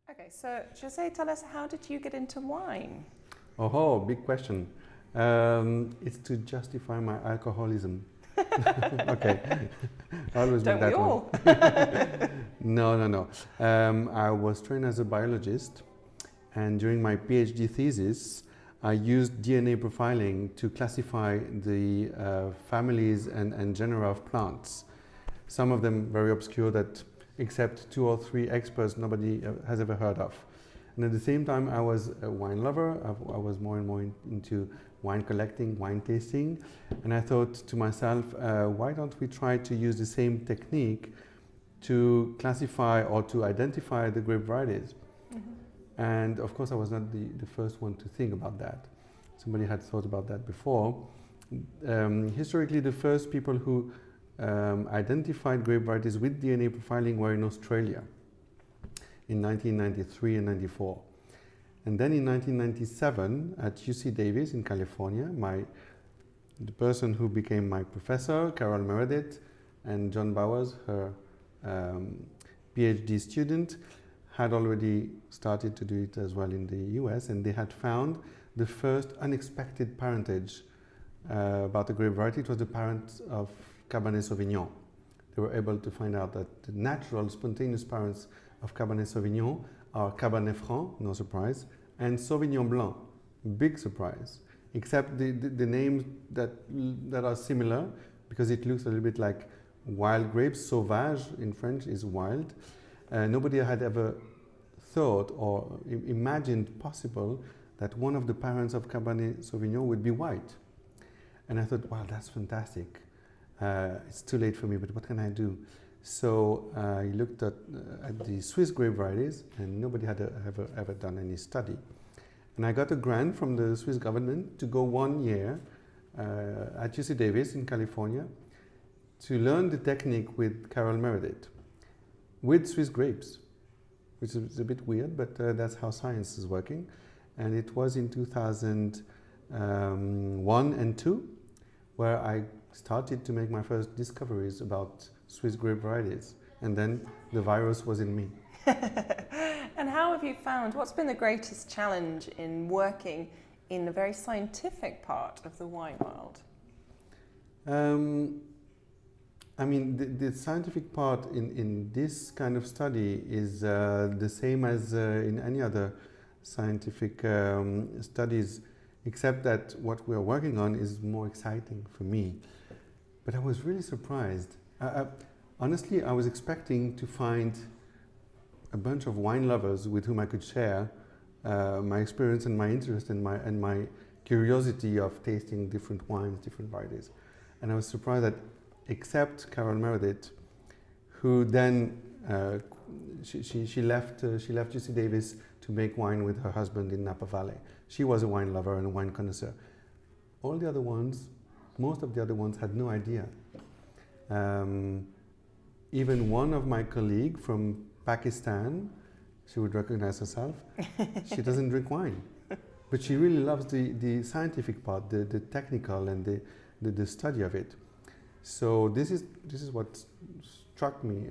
Okay, so Jose, tell us, how did you get into wine? Oh, big question. It's to justify my alcoholism. Okay, I always make Don't we that one. all? No. I was trained as a biologist, and during my PhD thesis, I used DNA profiling to classify the families and genera of plants. Some of them very obscure that except 2 or 3 experts nobody has ever heard of. And at the same time, I was a wine lover. I was more and more into wine collecting, wine tasting. And I thought to myself, why don't we try to use the same technique to classify or to identify the grape varieties? Mm-hmm. And of course, I was not the first one to think about that. Somebody had thought about that before. Historically, the first people who identified grape varieties with DNA profiling were in Australia in 1993 and 94. And then in 1997 at UC Davis in California, the person who became my professor, Carol Meredith, and John Bowers, her PhD student, had already started to do it as well in the US, and they had found the first unexpected parentage about the grape variety. It was the parent of Cabernet Sauvignon. They were able to find out that the natural, spontaneous parents of Cabernet Sauvignon are Cabernet Franc, no surprise, and Sauvignon Blanc, big surprise, except the names that are similar, because it looks a little bit like wild grapes. Sauvage in French is wild. Nobody had ever thought or imagined possible that one of the parents of Cabernet Sauvignon would be white. And I thought, wow, that's fantastic. It's too late for me, but what can I do? So I looked at the Swiss grape varieties, and nobody had ever done any study. And I got a grant from the Swiss government to go 1 year at UC Davis in California to learn the technique with Carol Meredith with Swiss grapes, which is a bit weird, but that's how science is working. And it was in 2001 and 2 where I started to make my first discoveries about Swiss grape varieties, and then the virus was in me. And how have you found, what's been the greatest challenge in working in the very scientific part of the wine world? I mean, the scientific part in this kind of study is the same as in any other scientific studies, except that what we are working on is more exciting for me. But I was really surprised. Honestly, I was expecting to find a bunch of wine lovers with whom I could share my experience and my interest and my curiosity of tasting different wines, different varieties. And I was surprised that, except Carol Meredith, who then she left UC Davis to make wine with her husband in Napa Valley. She was a wine lover and a wine connoisseur. All the other ones, most of the other ones, had no idea. Even one of my colleagues from Pakistan, she would recognize herself, she doesn't drink wine. But she really loves the scientific part, the technical and the study of it. So this is what struck me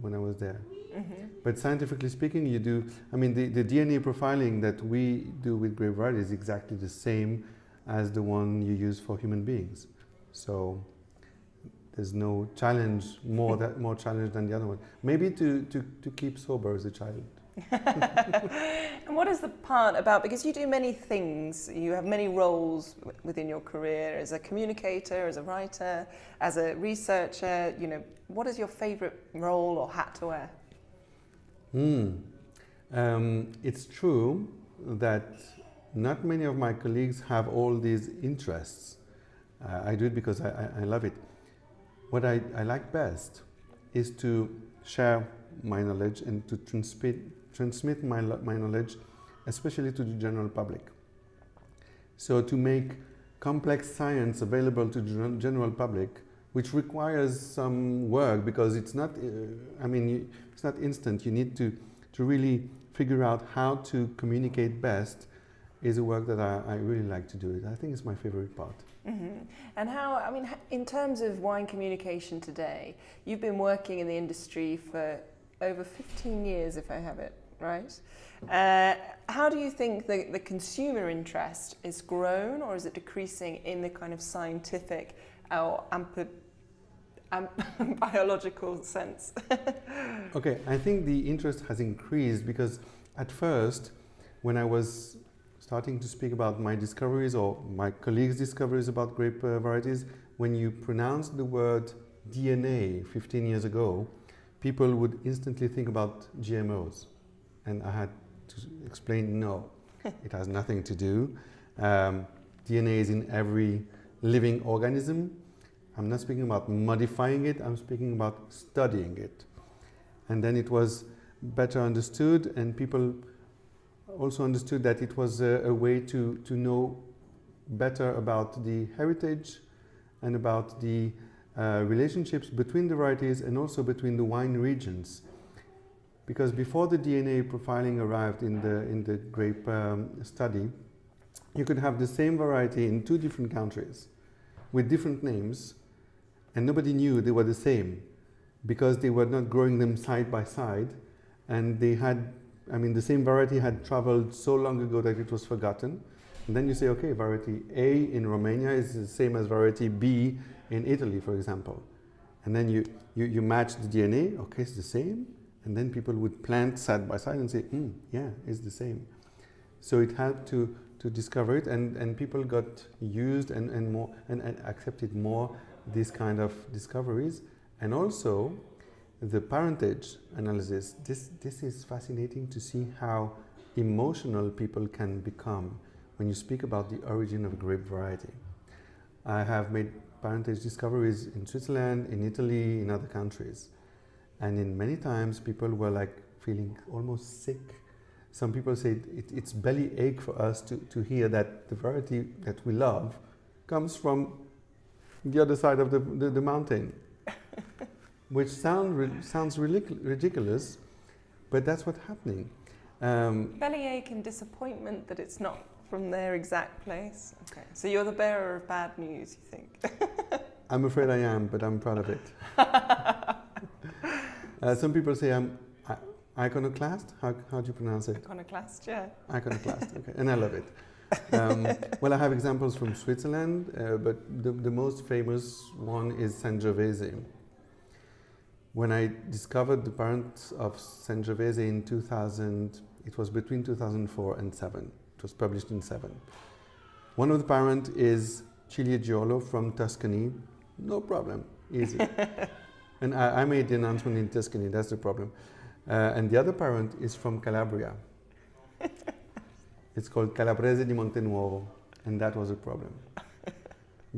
when I was there. Mm-hmm. But scientifically speaking, you do, I mean, the DNA profiling that we do with grape varieties is exactly the same as the one you use for human beings. So there's no challenge, more challenge than the other one. Maybe to keep sober as a child. And what is the part about, because you do many things, you have many roles within your career, as a communicator, as a writer, as a researcher, you know, what is your favorite role or hat to wear? It's true that not many of my colleagues have all these interests. I do it because I love it. What I like best is to share my knowledge and to transmit my knowledge, especially to the general public. So to make complex science available to the general public, which requires some work, because it's not, it's not instant. You need to really figure out how to communicate best, is a work that I really like to do it. I think it's my favorite part. Mm-hmm. And how, I mean, in terms of wine communication today, you've been working in the industry for over 15 years, if I have it right? How do you think the consumer interest is grown, or is it decreasing in the kind of scientific or biological sense? Okay, I think the interest has increased because at first, when I was starting to speak about my discoveries or my colleagues' discoveries about grape varieties, when you pronounce the word DNA 15 years ago, people would instantly think about GMOs. And I had to explain, no, it has nothing to do. DNA is in every living organism. I'm not speaking about modifying it, I'm speaking about studying it. And then it was better understood, and people also understood that it was a way to know better about the heritage and about the relationships between the varieties and also between the wine regions. Because before the DNA profiling arrived in the grape study, you could have the same variety in 2 different countries with different names, and nobody knew they were the same because they were not growing them side by side, and they had, I mean, the same variety had traveled so long ago that it was forgotten. And then you say, okay, variety A in Romania is the same as variety B in Italy, for example. And then you match the DNA, okay, it's the same. And then people would plant side by side and say, yeah, it's the same. So it helped to discover it, and people got used and more and accepted more these kind of discoveries. And also the parentage analysis, this is fascinating to see how emotional people can become when you speak about the origin of a grape variety. I have made parentage discoveries in Switzerland, in Italy, in other countries. And in many times people were like feeling almost sick. Some people say it's belly ache for us to hear that the variety that we love comes from the other side of the mountain. Which sounds ridiculous, but that's what's happening. Bellyache and disappointment that it's not from their exact place. Okay, so you're the bearer of bad news, you think? I'm afraid I am, but I'm proud of it. Some people say I'm iconoclast. How do you pronounce it? Iconoclast, yeah. Iconoclast, okay, and I love it. Well, I have examples from Switzerland, but the most famous one is Sangiovese. When I discovered the parents of Sangiovese in 2000, it was between 2004 and 2007. It was published in 2007. One of the parents is Cilieggiolo from Tuscany. No problem, easy. And I made the announcement in Tuscany, that's the problem. And the other parent is from Calabria. It's called Calabrese di Montenuovo, and that was a problem.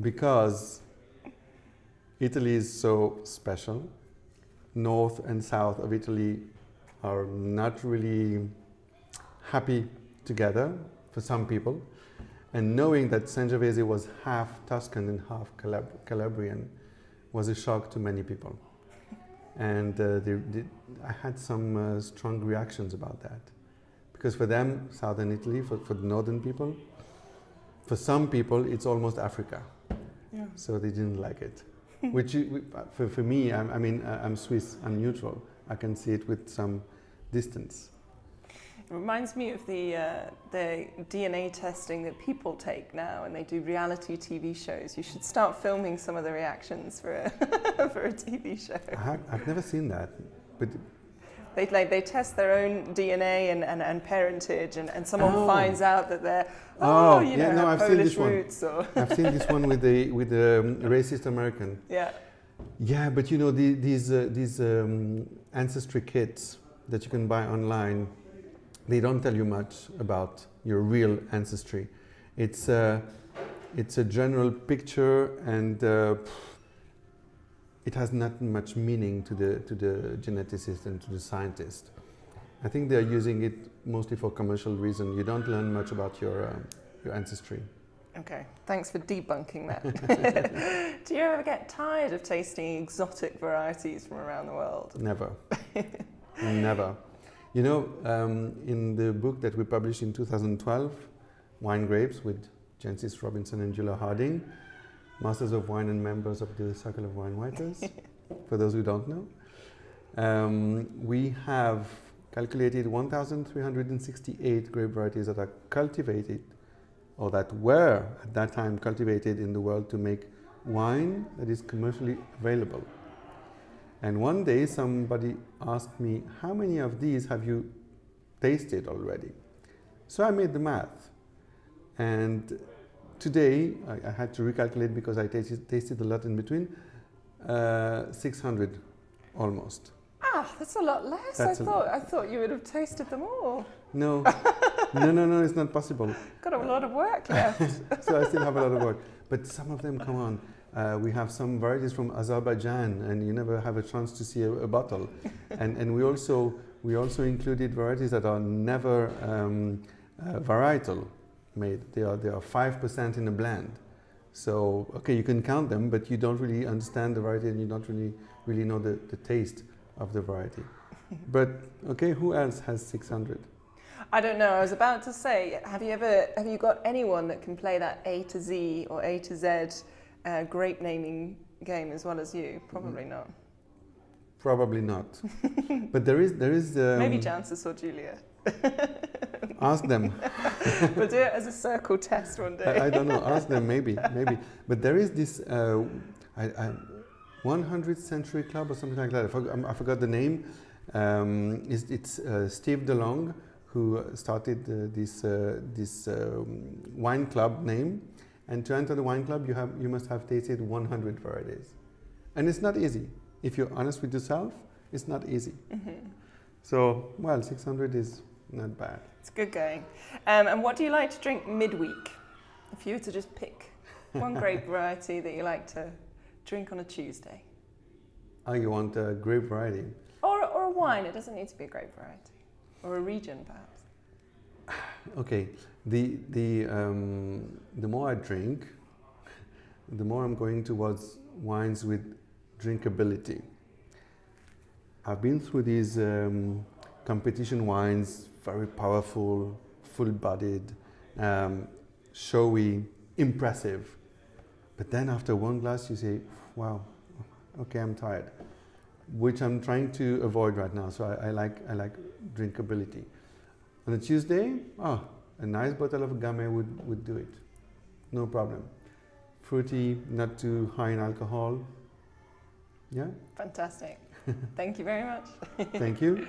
Because Italy is so special. North and south of Italy are not really happy together for some people. And knowing that Sangiovese was half Tuscan and half Calabrian was a shock to many people. And I had some strong reactions about that. Because for them, southern Italy, for the northern people, for some people, it's almost Africa. Yeah. So they didn't like it. Which, for me, I'm Swiss, I'm neutral. I can see it with some distance. It reminds me of the DNA testing that people take now, and they do reality TV shows. You should start filming some of the reactions for a, for a TV show. I've never seen that, but they test their own DNA and parentage, and someone finds out that they're have Polish roots. Or I've seen this one with the racist American. Yeah. Yeah, but you know these ancestry kits that you can buy online. They don't tell you much about your real ancestry. It's a general picture, and it has not much meaning to the geneticist and to the scientist. I think they're using it mostly for commercial reason. You don't learn much about your ancestry. Okay, thanks for debunking that. Do you ever get tired of tasting exotic varieties from around the world? Never, never. You know, in the book that we published in 2012, Wine Grapes with Jancis Robinson and Julia Harding, Masters of Wine and members of the Circle of Wine Writers, for those who don't know. We have calculated 1,368 grape varieties that are cultivated, or that were at that time cultivated in the world to make wine that is commercially available. And one day somebody asked me, how many of these have you tasted already? So I made the math. And today, I had to recalculate because I tasted a lot in between, 600 almost. Ah, that's a lot less. I thought you would have tasted them all. No, no, it's not possible. Got a lot of work left. So I still have a lot of work. But some of them, come on. We have some varieties from Azerbaijan, and you never have a chance to see a bottle. And we also included varieties that are never varietal made. They are 5% in a blend. So, okay, you can count them, but you don't really understand the variety and you don't really know the taste of the variety. But, okay, who else has 600? I don't know. I was about to say, have you got anyone that can play that A to Z or A to Z grape naming game as well as you? Probably not. Probably not. But there is maybe Jancis or Julia. Ask them. We'll do it as a circle test one day. I don't know. Ask them, maybe. But there is this 100th Century Club or something like that. I forgot the name. It's Steve DeLong who started this wine club name. And to enter the wine club, you must have tasted 100 varieties. And it's not easy. If you're honest with yourself, it's not easy. Mm-hmm. So, well, 600 is not bad. It's good going. And what do you like to drink midweek? If you were to just pick one grape variety that you like to drink on a Tuesday. Oh, you want a grape variety? Or a wine. It doesn't need to be a grape variety. Or a region, perhaps. Okay. The more I drink, the more I'm going towards wines with drinkability. I've been through these competition wines, very powerful, full-bodied, showy, impressive. But then after one glass you say, wow, okay, I'm tired, which I'm trying to avoid right now. So I like drinkability. On a Tuesday, a nice bottle of Gamay would do it, no problem. Fruity, not too high in alcohol. Yeah? Fantastic. Thank you very much. Thank you.